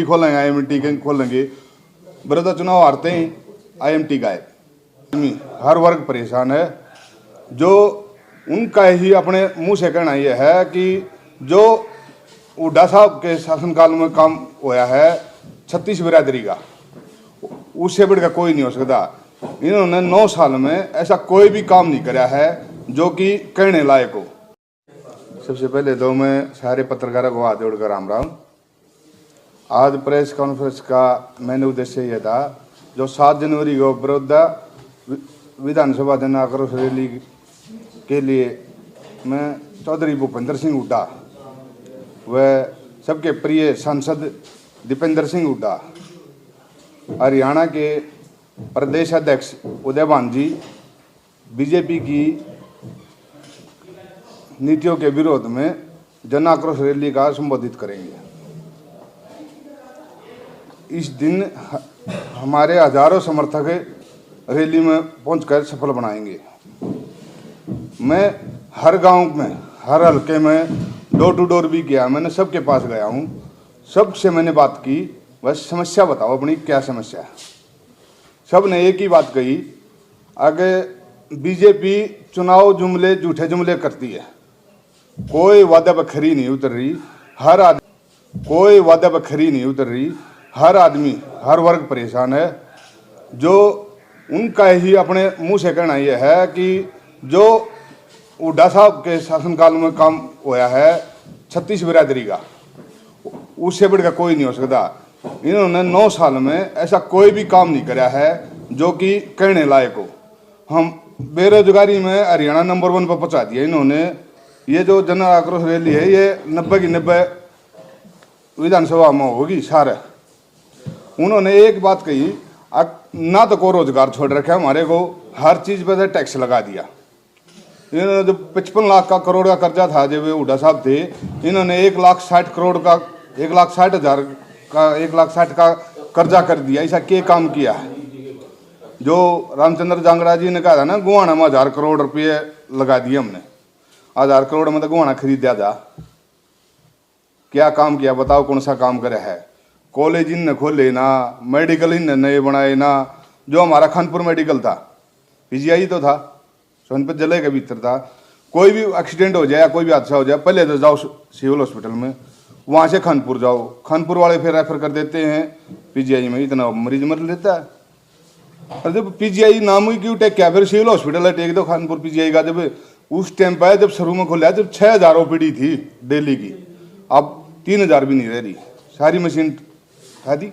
खोलेंगे, आईएमटी के खोलेंगे। बड़ौदा चुनाव हारते ही आईएमटी गायब। हर वर्ग परेशान है। जो उनका ही अपने मुंह से कहना यह है कि जो हुड्डा साहब के शासनकाल में काम होया है 36 बिरादरी का, उससे बढ़कर कोई नहीं हो सकता। इन्होंने 9 साल में ऐसा कोई भी काम नहीं कराया है जो कि कहने लायक हो। सबसे पहले तो मैं सारे पत्रकारों को हाथ जोड़कर राम राम। आज प्रेस कॉन्फ्रेंस का मैंने उद्देश्य यह था, जो 7 जनवरी को बड़ौदा विधानसभा जन आक्रोश रैली के लिए मैं चौधरी भूपेंद्र सिंह हुड्डा व सबके प्रिय सांसद दीपेंद्र सिंह हुड्डा, हरियाणा के प्रदेश अध्यक्ष उदयभान जी बीजेपी की नीतियों के विरोध में जन आक्रोश रैली का संबोधित करेंगे। इस दिन हमारे हजारों समर्थक रैली में पहुंचकर सफल बनाएंगे। मैं हर गांव में, हर हल्के में डोर टू डोर भी गया, मैंने सबके पास गया हूं, सबसे मैंने बात की, बस समस्या बताओ अपनी क्या समस्या है। सब ने एक ही बात कही, आगे बीजेपी चुनाव जुमले, झूठे जुमले करती है, कोई वादा पर खरी नहीं उतर रही। हर आदमी, हर वर्ग परेशान है। जो उनका ही अपने मुंह से कहना यह है कि जो हुड्डा साहब के शासनकाल में काम होया है 36 बिरादरी का, उससे बढ़कर कोई नहीं हो सकता। इन्होंने 9 साल में ऐसा कोई भी काम नहीं कराया है जो कि कहने लायक हो। हम बेरोजगारी में हरियाणा नंबर 1 पर पहुंचा दिया इन्होंने। ये जो जन आक्रोश रैली है ये 90 की 90 विधानसभा में होगी सारे। उन्होंने एक बात कही, ना तो को रोजगार छोड़ रखा हमारे को, हर चीज पर टैक्स लगा दिया। इन्होंने जो 55 लाख का करोड़ का कर्जा था जब हुड्डा साहब थे, इन्होंने 1,60,000 करोड़ का, 1,60,000 का, 1,60,000 का कर्जा कर दिया। ऐसा क्या काम किया है? जो रामचंद्र जांगड़ा जी ने कहा था ना, गुवाना में 1000 करोड़ रुपये लगा दिए हमने। 1000 करोड़ में तो गुवाना खरीदा जा। क्या काम किया बताओ? कौन सा काम करे है? कॉलेज इन खोले ना, मेडिकल इन नए बनाए ना। जो हमारा खानपुर मेडिकल था, पीजीआई तो था, सोनपत जिले के भीतर था। कोई भी एक्सीडेंट हो जाए या कोई भी हादसा हो जाए, पहले तो जाओ सिविल हॉस्पिटल में, वहाँ से खानपुर जाओ, खानपुर वाले फिर रेफर कर देते हैं पीजीआई में। इतना मरीज मर लेता है। और जब पीजीआई नाम ही क्यों टेक किया, फिर सिविल हॉस्पिटल है टेक दो खानपुर पीजीआई का। जब उस टाइम पर जब शुरू में खोला, जब 6000 ओपीडी थी डेली की, अब 3000 भी नहीं रह रही। सारी मशीन दी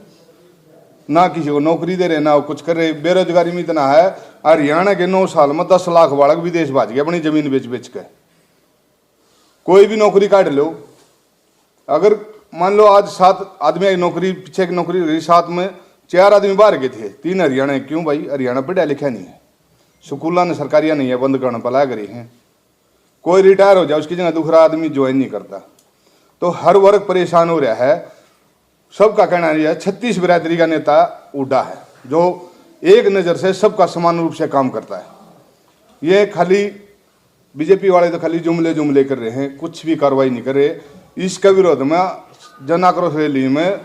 ना, किसी को नौकरी दे रहे ना कुछ कर रहे। बेरोजगारी में इतना है, हरियाणा के 9 साल में 10 लाख बालक विदेश भाज गए अपनी जमीन बेच बेच के। कोई भी नौकरी काट लो, अगर मान लो आज 7 आदमी आई नौकरी, पीछे की नौकरी रही 7 में 4 आदमी बाहर के थे, 3 हरियाणा। क्यों भाई? हरियाणा पढ़ा लिखा नहीं है, स्कूल ने सरकारिया नहीं है, बंद करना पला करी है। कोई रिटायर हो जाए उसकी जगह दूसरा आदमी ज्वाइन नहीं करता। तो हर वर्ग परेशान हो रहा है। सबका कहना है 36 बिरादरी का नेता हुड्डा है, जो एक नज़र से सबका समान रूप से काम करता है। ये खाली बीजेपी वाले तो खाली जुमले कर रहे हैं, कुछ भी कार्रवाई नहीं कर रहे। इसके विरोध में जन आक्रोश रैली में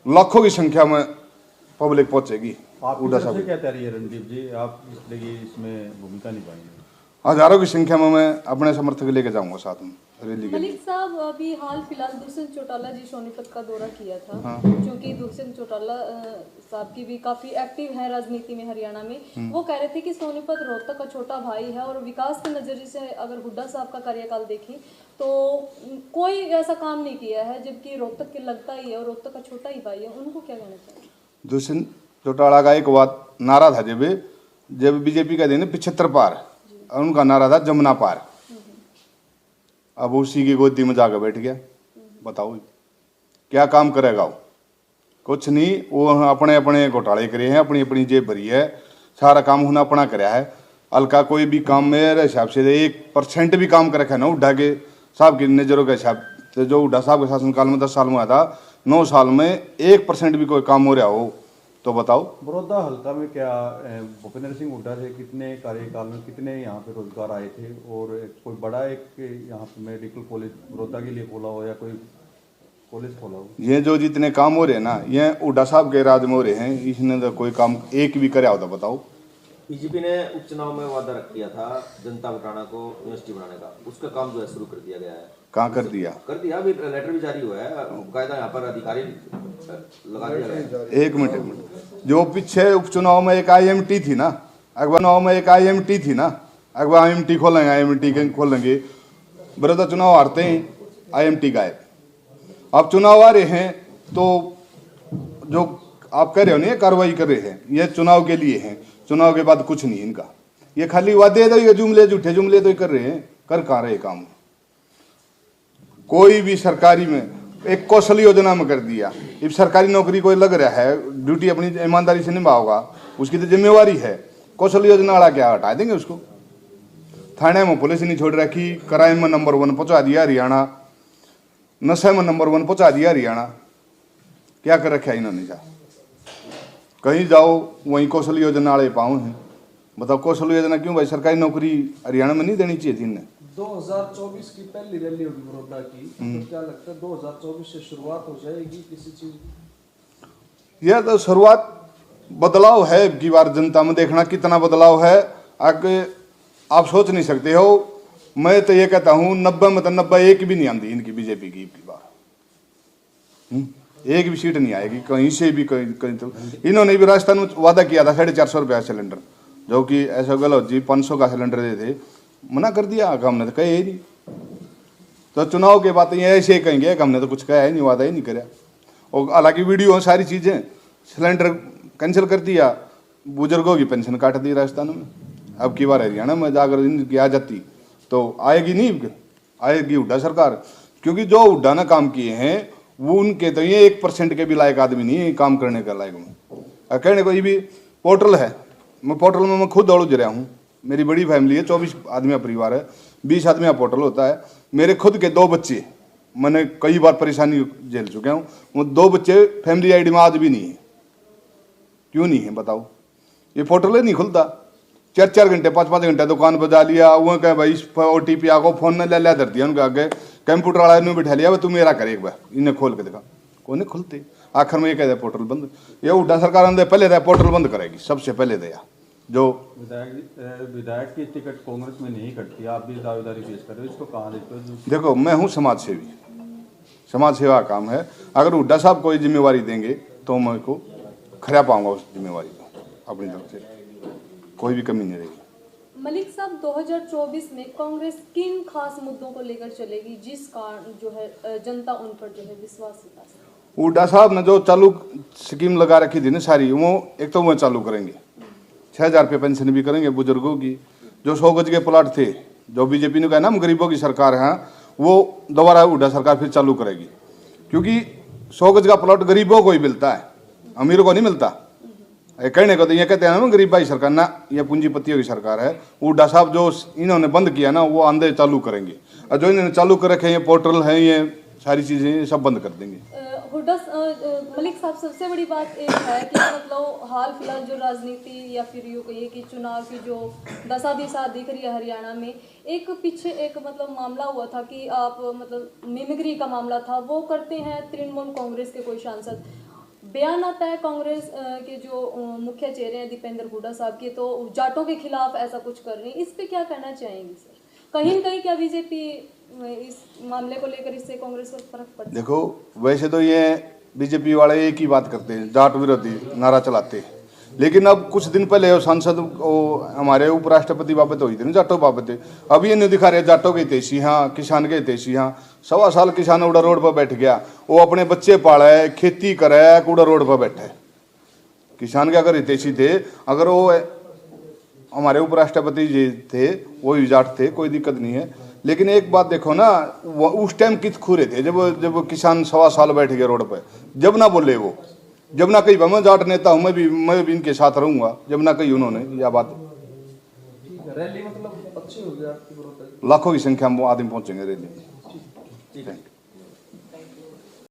लाखों की संख्या में पब्लिक पहुंचेगी। हुड्डा साहब क्या तैयारी है रणदीप जी, आप इसमें भूमिका निभाएंगे? हजारों की संख्या में मैं अपने समर्थक लेके जाऊंगा साथ में रैली के लिए। मलिक साहब, अभी हाल फिलहाल दुष्यंत चौटाला जी सोनीपत का दौरा किया था। हाँ। क्योंकि दुष्यंत चौटाला साहब की भी काफी एक्टिव है राजनीति में हरियाणा में। वो कह रहे थे कि सोनीपत रोहतक का छोटा भाई है और विकास के नजरिए से अगर हुड्डा साहब का कार्यकाल देखें तो कोई ऐसा काम नहीं किया है, जबकि रोहतक के लगता ही है और रोहतक का छोटा ही भाई है। उनको क्या कहना चाहिए? दुष्यंत चौटाला का एक बात नारा था, जब बीजेपी का दिन 75 पार, उनका नारा था जमुना पार। अब उसी की गोदी में जाकर बैठ गया। बताओ क्या काम करेगा वो? कुछ नहीं। वो अपने अपने घोटाले करे हैं, अपनी अपनी जेब भरी है, सारा काम उन्हें अपना कराया है। हल्का कोई भी काम मेरे हिसाब से 1% भी काम कर रखा है ना हुड्डा के साहब की नजरों के हिसाब से। जो हुड्डा साहब के शासनकाल में 10 साल में आया था, 9 साल में 1% भी कोई काम हो रहा हो तो बताओ। बड़ौदा हल्का में क्या भूपेंद्र सिंह हुड्डा से कितने कार्यकाल में कितने यहाँ पे रोजगार आए थे? और कोई बड़ा एक यहाँ पे मेडिकल कॉलेज बड़ौदा के लिए खोला हो या कोई पुलिस फॉलो ये जो जितने काम हो रहे हैं ना, ये हुड्डा साहब के राज में हो रहे हैं। इसने तो कोई काम एक भी करे होता बताओ। बीजेपी ने उपचुनाव में वादा रख किया था जनता बटाना को यूनिवर्सिटी बनाने का, उसका काम जो है शुरू कर दिया गया है। कहाँ कर दिया? अभी लेटर भी जारी हुआ है, कायदा यहाँ पर अधिकारी लगा दिया गया है। एक मिनट, जो पीछे उपचुनाव में एक IMT थी ना, अखबार चुनाव में एक IMT थी ना, अखबार IMT खोलेंगे, IMT खोलेंगे, बड़ौदा चुनाव हारते ही IMT गायब। अब चुनाव आ रहे हैं तो जो आप कह रहे हो ना, ये कार्रवाई कर रहे हैं, ये चुनाव के लिए हैं, चुनाव के बाद कुछ नहीं इनका। ये खाली वादे तो, ये जुमले झूठे जुमले तो कर रहे हैं, कर कहाँ रहे काम। कोई भी सरकारी में एक कौशल योजना में कर दिया। अब सरकारी नौकरी कोई लग रहा है, ड्यूटी अपनी ईमानदारी से निभाओगा, उसकी तो जिम्मेवारी है। कौशल योजना वाला क्या हटा देंगे उसको? थाने में पुलिस नहीं छोड़ रखी, क्राइम में नंबर 1 पहुंचा दिया हरियाणा, नशे में नंबर 1 पहुंचा दिया हरियाणा। क्या कर रखा है इन्होंने? जा कहीं जाओ वहीं कौशल योजना वाले पाँव हैं। बताओ कौशल योजना क्यों भाई? सरकारी नौकरी हरियाणा में नहीं देनी चाहिए थी इन्हें। 2024 की पहली रैली होगी बड़ौदा की, तो क्या लगता है 2024 से शुरुआत हो जाएगी किसी चीज? यह तो शुरुआत बदलाव है की बार। जनता में देखना कितना बदलाव है, आगे आप सोच नहीं सकते हो। मैं तो ये कहता हूँ 90 में तो 90 एक भी नहीं आती इनकी बीजेपी की बार। एक भी सीट नहीं आएगी कहीं से भी। कहीं तो इन्होंने भी राजस्थान में वादा किया था 450 रुपया सिलेंडर, जो कि ऐसा गलत जी 500 का सिलेंडर दे थे, मना कर दिया। हमने तो कहे ही नहीं। तो चुनाव के बाद ये ऐसे ही कहेंगे, हमने तो कुछ कहा ही नहीं, वादा ही नहीं कराया। और हालांकि वीडियो सारी चीजें, सिलेंडर कैंसिल कर दिया, बुजुर्गों की पेंशन काट दी राजस्थान में। अब की बार हरियाणा में जाकर इनकी आ जाती तो आएगी नहीं, आएगी हुड्डा सरकार। क्योंकि जो हुड्डा ने काम किए हैं वो उनके तो ये 1% के भी लायक आदमी नहीं है काम करने का लायक में। कहने को ये भी पोर्टल है, मैं पोर्टल में मैं खुद दौड़ रहा हूँ। मेरी बड़ी फैमिली है, 24 आदमी का परिवार है, 20 आदमी का पोर्टल होता है। मेरे खुद के 2 बच्चे, मैंने कई बार परेशानी झेल चुका हूँ। वो 2 बच्चे फैमिली ID में आज भी नहीं है। क्यों नहीं है बताओ? ये पोर्टल ही नहीं खुलता। 4-4 घंटे 5-5 घंटे दुकान पर जा लिया, वो कहे भाई OTP आगो, फोन ने ले धर दिया उनके आगे, कंप्यूटर वाला ने बिठा लिया, तू मेरा कर एक बार, इन्हें खोल के दिखा। कौन नहीं खुलते? आखिर में ये कहते पोर्टल बंद। ये हुड्डा सरकार ने पहले दे पोर्टल बंद करेगी, सबसे पहले दिया। जो विधायक की टिकट कांग्रेस में नहीं कटती, आप भी दावेदारी पेश कर रहे हो, इसको कहाँ देखते हो? देखो, मैं हूँ समाज सेवी, समाज सेवा का काम है। अगर हुड्डा साहब कोई जिम्मेवारी देंगे तो मैं को खरा पाऊंगा उस जिम्मेवारी को। अपनी तरफ से कोई भी कमी नहीं रहेगी। मलिक साहब, 2024 में कांग्रेस किन खास मुद्दों को लेकर चलेगी जिस कारण जो है जनता उन पर जो है विश्वास दिखा सके? हुड्डा साहब ने जो चालू स्कीम लगा रखी थी ना सारी, वो एक तो वो चालू करेंगे। 6000 रुपये पेंशन भी करेंगे बुजुर्गों की। जो 100 गज के प्लाट थे, जो बीजेपी ने कहा ना गरीबों की सरकार है, वो दोबारा हुड्डा सरकार फिर चालू करेगी। क्योंकि 100 गज का प्लाट गरीबों को ही मिलता है, अमीरों को नहीं मिलता। कहने को तो ये कहते हैं ना गरीब भाई सरकार ना, ये पूंजीपतियों की सरकार है। हुड्डा साहब जो इन्होंने बंद किया ना, वो आंधे चालू करेंगे। और जो इन्होंने चालू कर रखे हैं, ये पोर्टल है, ये सारी चीजें, ये सब बंद कर देंगे। हुड्डा मलिक साहब, सबसे बड़ी बात एक है कि मतलब हाल फिलहाल जो राजनीति या फिर यूँ कहिए कि चुनाव की जो दशा दिशा दिख रही है हरियाणा में, एक पीछे एक मतलब मामला हुआ था कि आप मतलब मिमिक्री का मामला था, वो करते हैं तृणमूल कांग्रेस के कोई सांसद। बयान आता है कांग्रेस के जो मुख्य चेहरे हैं दीपेंद्र हुड्डा साहब के, तो जाटों के खिलाफ ऐसा कुछ कर रही है। इस पे क्या कहना चाहेंगे सर? कहीं न कहीं क्या बीजेपी इस मामले को लेकर इससे कांग्रेस पर फर्क पड़ता है? देखो, वैसे तो ये बीजेपी वाले एक ही बात करते हैं, जाट विरोधी नारा चलाते हैं। लेकिन अब कुछ दिन पहले वो सांसद हमारे उपराष्ट्रपति बाबत हुई थी ना, जाटों बाबत। अभी ये नहीं दिखा रहे जाटों के हितैषी, हाँ किसान के हितैषी। हाँ 1.25 साल किसान उड़ा रोड पर बैठ गया, वो अपने बच्चे पाले, खेती करे, कूड़ा रोड पर बैठे। किसान के अगर हितैषी थे, अगर वो हमारे उपराष्ट्रपति जी थे, वो जाट थे, कोई दिक्कत नहीं है। लेकिन एक बात देखो ना, उस टाइम कित खुरे थे जब किसान 1.25 साल बैठ गए रोड पर। जब ना बोले वो, जब ना कही मैं जाट नेता हूं, मैं भी इनके साथ रहूंगा, जब ना कही उन्होंने यह बात। रैली मतलब अच्छी हो गई आपकी? लाखों की संख्या में आदमी पहुंचेंगे रैली में।